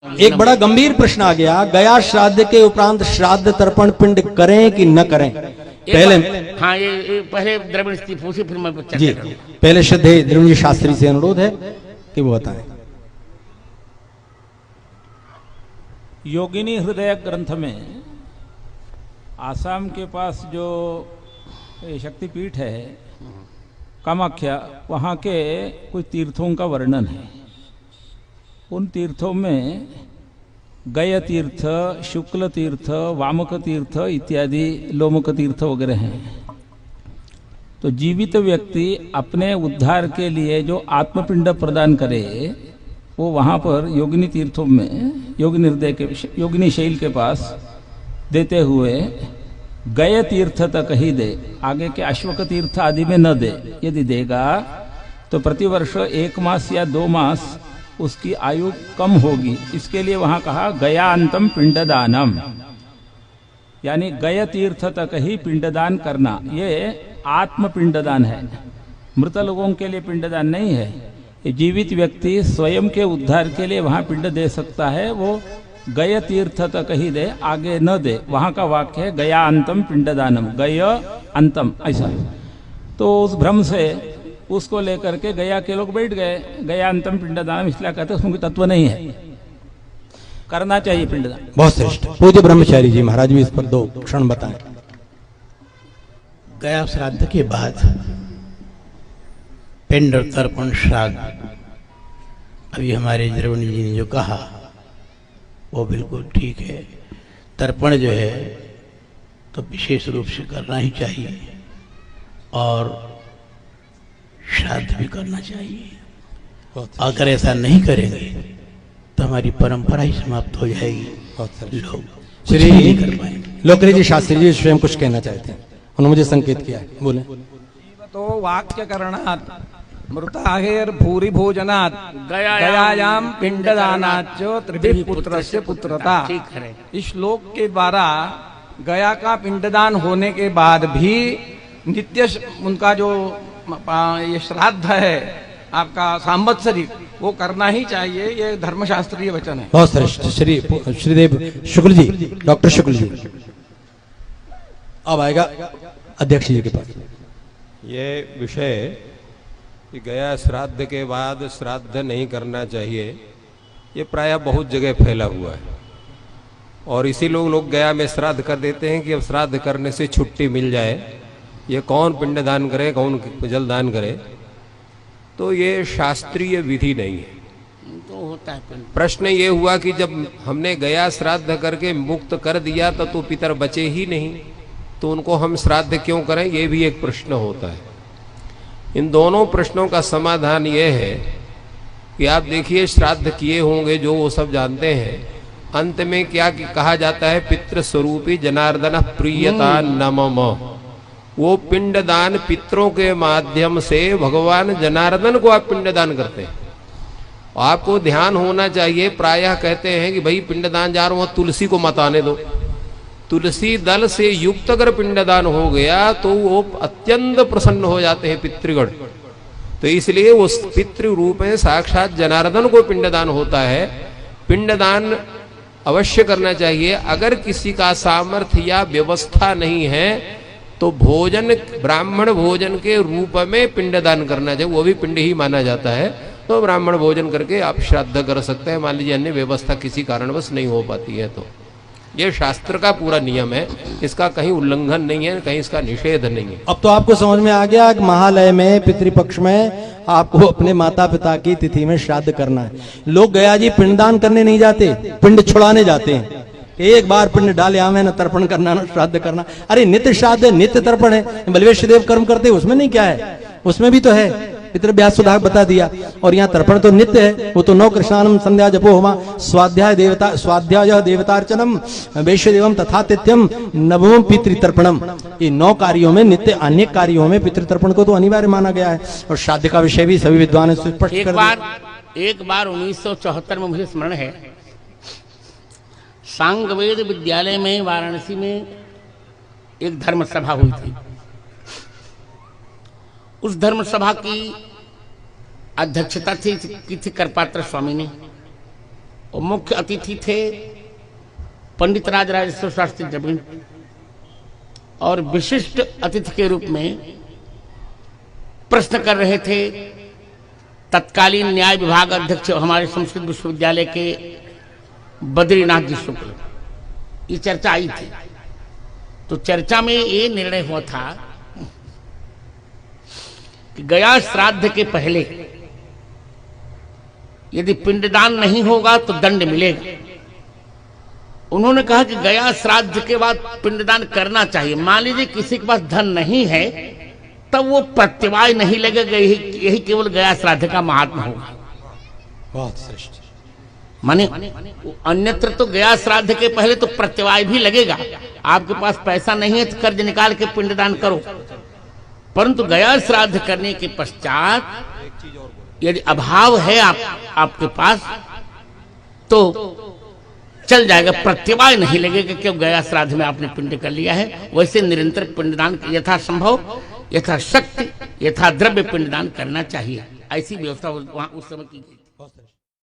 एक बड़ा गंभीर प्रश्न आ गया, गया श्राद्ध के उपरांत श्राद्ध तर्पण पिंड करें कि न करें। पहले हाँ ये पहले द्रविड़ स्त्री पूछी, फिर मैं जी पहले श्रद्धेय द्रविड़ शास्त्री से अनुरोध है कि वो बताएं। योगिनी हृदय ग्रंथ में आसाम के पास जो शक्तिपीठ है कामाख्या, वहाँ के कुछ तीर्थों का वर्णन है। उन तीर्थों में गय तीर्थ, शुक्ल तीर्थ, वामक तीर्थ इत्यादि, लोमक तीर्थ वगैरह हैं। तो जीवित व्यक्ति अपने उद्धार के लिए जो आत्मपिंड प्रदान करे वो वहाँ पर योगिनी तीर्थों में योगिनी हृदय के योगिनी शैल के पास देते हुए गय तीर्थ तक ही दे, आगे के अश्वक तीर्थ आदि में न दे। यदि देगा तो प्रतिवर्ष 1 मास या 2 मास उसकी आयु कम होगी। इसके लिए वहां कहा गयान्तम पिंडदानम, यानी गय तीर्थ तक ही पिंडदान करना। ये आत्म पिंडदान है, मृत लोगों के लिए पिंडदान नहीं है। ये जीवित व्यक्ति स्वयं के उद्धार के लिए वहां पिंड दे सकता है, वो गय तीर्थ तक ही दे, आगे न दे। वहां का वाक्य है गयान्तम पिंडदानम, गय अंतम, ऐसा। तो उस भ्रम से उसको लेकर के गया के लोग बैठ गए, गयान्तम पिंडदानम इसलिए कहते हैं, उसमें तत्व नहीं है। करना चाहिए पिंडदान। बहुत श्रेष्ठ। पूज्य ब्रह्मचारी जी महाराज भी इस पर 2 क्षण बताएं। गया श्राद्ध के बाद पिंड तर्पण श्राद्ध, अभी हमारे द्रविड़ जी ने जो कहा वो बिल्कुल ठीक है। तर्पण जो है तो विशेष रूप से करना ही चाहिए और श्राद्ध भी करना चाहिए। अगर ऐसा नहीं करेंगे तो हमारी परंपरा ही समाप्त हो जाएगी। लोग श्री नहीं कर पाएंगे। लोकरी जी शास्त्री जी स्वयं कुछ कहना चाहते हैं, उन्होंने मुझे संकेत किया है, बोले। तो वाक्य करणात् मृताहेर भूरि भोजनात् गयायाम पिंडदानाच्च त्रिभिः पुत्रस्य पुत्रता। ठीक है। इस श्लोक के द्वारा गया का पिंडदान होने के बाद भी नित्य उनका जो ये श्राद्ध है आपका सांवत्सरिक, वो करना ही चाहिए। ये धर्मशास्त्रीय वचन है। बहुत श्रेष्ठ। श्रीदेव शुक्ल जी, डॉक्टर शुक्ल जी, अब आएगा अध्यक्ष जी के पास। ये विषय कि गया श्राद्ध के बाद श्राद्ध नहीं करना चाहिए, ये प्रायः बहुत जगह फैला हुआ है। और इसी लोग गया में श्राद्ध कर देते हैं कि अब श्राद्ध करने से छुट्टी मिल जाए। ये कौन पिंडदान करे, कौन जलदान करे, तो ये शास्त्रीय विधि नहीं है। तो होता है प्रश्न ये हुआ कि जब हमने गया श्राद्ध करके मुक्त कर दिया तो पितर बचे ही नहीं, तो उनको हम श्राद्ध क्यों करें, ये भी एक प्रश्न होता है। इन दोनों प्रश्नों का समाधान ये है कि आप देखिए, श्राद्ध किए होंगे जो वो सब जानते हैं, अंत में क्या कहा जाता है, पितृस्वरूपी जनार्दन प्रियता नमम। वो पिंडदान पितरों के माध्यम से भगवान जनार्दन को आप पिंडदान करते हैं। आपको ध्यान होना चाहिए, प्रायः कहते हैं कि भाई पिंडदान जा रहा हूं, तुलसी को मत आने दो। तुलसी दल से युक्त अगर पिंडदान हो गया तो वो अत्यंत प्रसन्न हो जाते हैं पितृगण। तो इसलिए उस पितृ रूप में साक्षात जनार्दन को पिंडदान होता है। पिंडदान अवश्य करना चाहिए। अगर किसी का सामर्थ्य या व्यवस्था नहीं है तो भोजन, ब्राह्मण भोजन के रूप में पिंडदान करना चाहिए, वो भी पिंड ही माना जाता है। तो ब्राह्मण भोजन करके आप श्राद्ध कर सकते हैं। मान लीजिए अन्य व्यवस्था किसी कारणवश नहीं हो पाती है, तो ये शास्त्र का पूरा नियम है, इसका कहीं उल्लंघन नहीं है, कहीं इसका निषेध नहीं है। अब तो आपको समझ में आ गया कि महालय में पितृपक्ष में आपको अपने माता पिता की तिथि में श्राद्ध करना है। लोग गया जी पिंडदान करने नहीं जाते, पिंड छुड़ाने जाते हैं। एक बार पिंड डाले आवे न तर्पण करना न श्राद्ध करना। अरे नित्य श्राद्ध है, नित्य तर्पण है। बलवेश देव कर्म करते, उसमें नहीं क्या है, उसमें भी तो है। पितृ व्यास सुधा बता दिया। और यहाँ तर्पण तो नित्य है, वो तो 9 कृष्णानम संध्या जपो होमा स्वाध्याय देवतार्चनम वैश्य देवम तथा तिथ्यम नवम पितृतर्पणम। ये 9 कार्यों में, नित्य अन्य कार्यों में पितृतर्पण को तो अनिवार्य माना गया है। और श्राद्ध का विषय भी सभी विद्वान स्पष्ट कर दिया। एक बार 1974 में मुझे स्मरण है, सांगवेद विद्यालय में वाराणसी में एक धर्म सभा हुई थी। उस धर्म सभा की अध्यक्षता की थी करपात्र स्वामी ने। और मुख्य अतिथि थे पंडित राजराजेश्वर शास्त्री जमीन, और विशिष्ट अतिथि के रूप में प्रश्न कर रहे थे तत्कालीन न्याय विभाग अध्यक्ष हमारे संस्कृत विश्वविद्यालय के बद्रीनाथ जी शुक्ल। ये चर्चा आई थी, तो चर्चा में ये निर्णय हुआ था कि गया श्राद्ध के पहले यदि पिंडदान नहीं होगा तो दंड मिलेगा। उन्होंने कहा कि गया श्राद्ध के बाद पिंडदान करना चाहिए। मान लीजिए किसी के पास धन नहीं है, तब वो प्रत्यवाय नहीं लगेगा, यही केवल गया श्राद्ध का महात्मा होगा। बहुत श्रेष्ठ। माने अन्यत्र तो गया श्राद्ध के पहले तो प्रत्यवाय भी लगेगा। आपके पास पैसा नहीं है तो कर्ज निकाल के पिंडदान करो, परंतु गया श्राद्ध करने के पश्चात यदि अभाव है आपके पास तो चल जाएगा, प्रत्यवाय नहीं लगेगा क्यों गया श्राद्ध में आपने पिंड कर लिया है। वैसे निरंतर पिंडदान यथासंभव, यथाशक्ति, यथा द्रव्य पिंडदान करना चाहिए। ऐसी व्यवस्था वहां उस समय की गई।